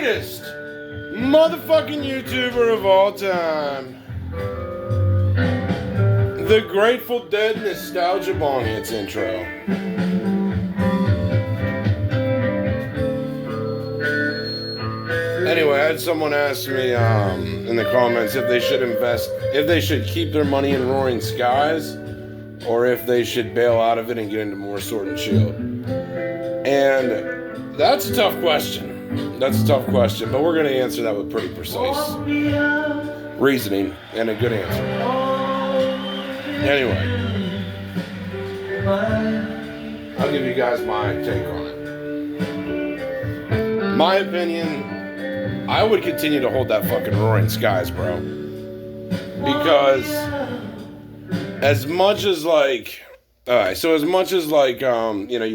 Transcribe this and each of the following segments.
greatest motherfucking YouTuber of all time. The Grateful Dead Nostalgia Bong Hits intro. Anyway, I had someone ask me in the comments if they should keep their money in Roaring Skies, or if they should bail out of it and get into more Sword and Shield. And that's a tough question. But we're going to answer that with pretty precise reasoning and a good answer. Anyway, I'll give you guys my take on it. My opinion, I would continue to hold that fucking Roaring Skies, bro. Because as much as like, you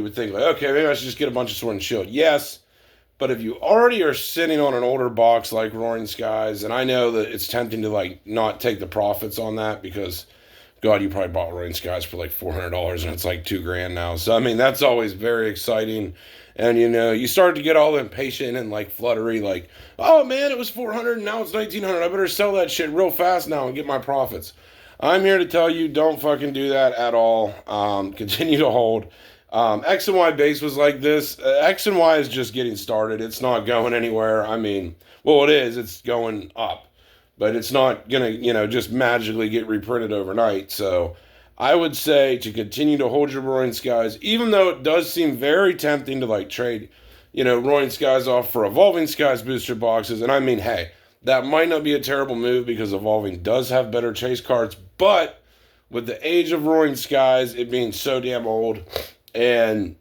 would think like, okay, maybe I should just get a bunch of Sword and Shield. Yes, but if you already are sitting on an older box like Roaring Skies, and I know that it's tempting to like not take the profits on that because, God, you probably bought Roaring Skies for like $400 and it's like $2,000 now. So I mean, that's always very exciting. And, you start to get all impatient and, like, fluttery, like, oh, man, it was $400 and now it's $1,900. I better sell that shit real fast now and get my profits. I'm here to tell you, don't fucking do that at all. Continue to hold. X and Y base was like this. X and Y is just getting started. It's not going anywhere. I mean, well, it is. It's going up. But it's not going to, just magically get reprinted overnight. So I would say to continue to hold your Roaring Skies, even though it does seem very tempting to like trade, Roaring Skies off for Evolving Skies booster boxes. And I mean, hey, that might not be a terrible move because Evolving does have better chase cards. But with the age of Roaring Skies, it being so damn old, and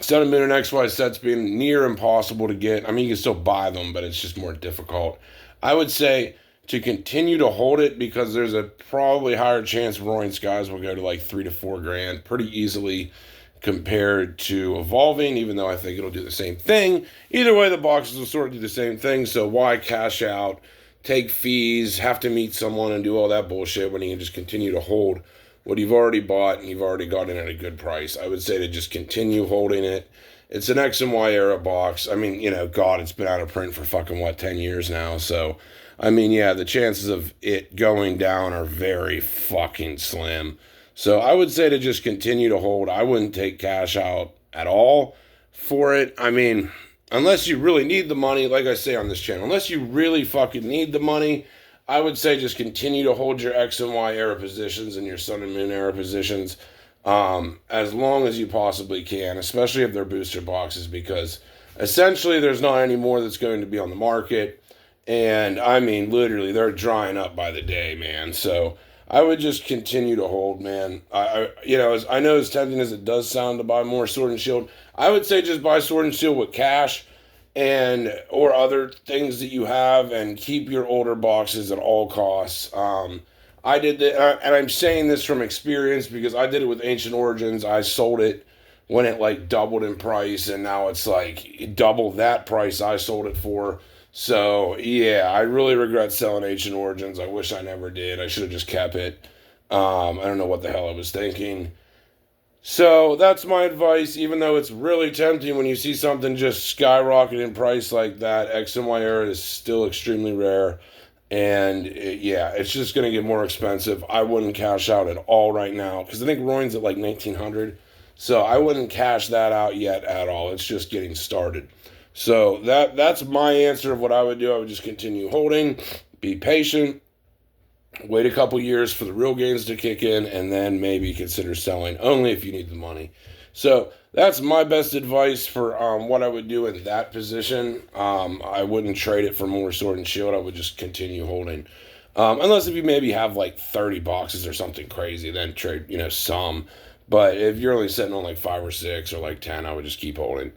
Sun and Moon and XY sets being near impossible to get. I mean, you can still buy them, but it's just more difficult. I would say to continue to hold it because there's a probably higher chance Roaring Skies will go to like $3,000 to $4,000 pretty easily compared to Evolving, even though I think it'll do the same thing. Either way, the boxes will sort of do the same thing, so why cash out, take fees, have to meet someone and do all that bullshit when you can just continue to hold what you've already bought and you've already got it at a good price. I would say to just continue holding it. It's an X and Y era box. I mean, God, it's been out of print for fucking, 10 years now, so I mean, yeah, the chances of it going down are very fucking slim. So I would say to just continue to hold. I wouldn't take cash out at all for it. I mean, unless you really need the money, like I say on this channel, unless you really fucking need the money, I would say just continue to hold your X and Y era positions and your Sun and Moon era positions as long as you possibly can, especially if they're booster boxes, because essentially there's not any more that's going to be on the market. And I mean, literally, they're drying up by the day, man. So I would just continue to hold, man. I know as tempting as it does sound to buy more Sword and Shield, I would say just buy Sword and Shield with cash or other things that you have, and keep your older boxes at all costs. I did that, and I'm saying this from experience because I did it with Ancient Origins. I sold it when it like doubled in price, and now it's like double that price I sold it for. So, yeah, I really regret selling Ancient Origins. I wish I never did. I should have just kept it. I don't know what the hell I was thinking. So, that's my advice. Even though it's really tempting when you see something just skyrocket in price like that, X and Y era is still extremely rare. And, it's just going to get more expensive. I wouldn't cash out at all right now, because I think Roaring's at like $1,900. So, I wouldn't cash that out yet at all. It's just getting started. So that's my answer of what I would do. I would just continue holding, be patient, wait a couple years for the real gains to kick in, and then maybe consider selling, only if you need the money. So that's my best advice for what I would do in that position. I wouldn't trade it for more Sword and Shield. I would just continue holding. Unless if you maybe have like 30 boxes or something crazy, then trade, some. But if you're only sitting on like 5 or 6 or like 10, I would just keep holding.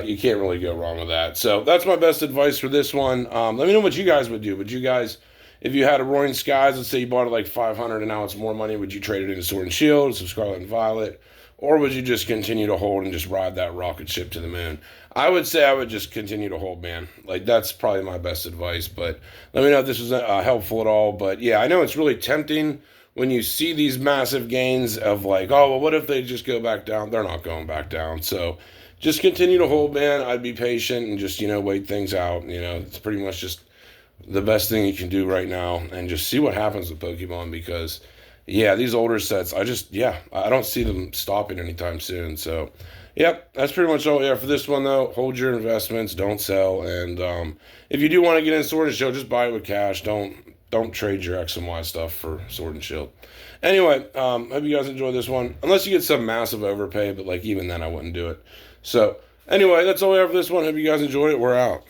You can't really go wrong with that. So that's my best advice for this one. Let me know what you guys would do. Would you guys, if you had a Roaring Skies, let's say you bought it like $500 and now it's more money, would you trade it into Sword and Shield, some Scarlet and Violet? Or would you just continue to hold and just ride that rocket ship to the moon? I would say I would just continue to hold, man. Like, that's probably my best advice. But let me know if this was helpful at all. But yeah, I know it's really tempting when you see these massive gains of like, oh, well, what if they just go back down? They're not going back down. So just continue to hold, man. I'd be patient and just, wait things out. It's pretty much just the best thing you can do right now, and just see what happens with Pokemon, because yeah, these older sets, I don't see them stopping anytime soon. So yep, that's pretty much all we have for this one, though. Hold your investments, don't sell, and if you do want to get in Sword and Shield, just buy it with cash. Don't trade your X and Y stuff for Sword and Shield. Anyway, hope you guys enjoyed this one, unless you get some massive overpay, but like even then I wouldn't do it. So anyway, that's all we have for this one. Hope you guys enjoyed it. We're out.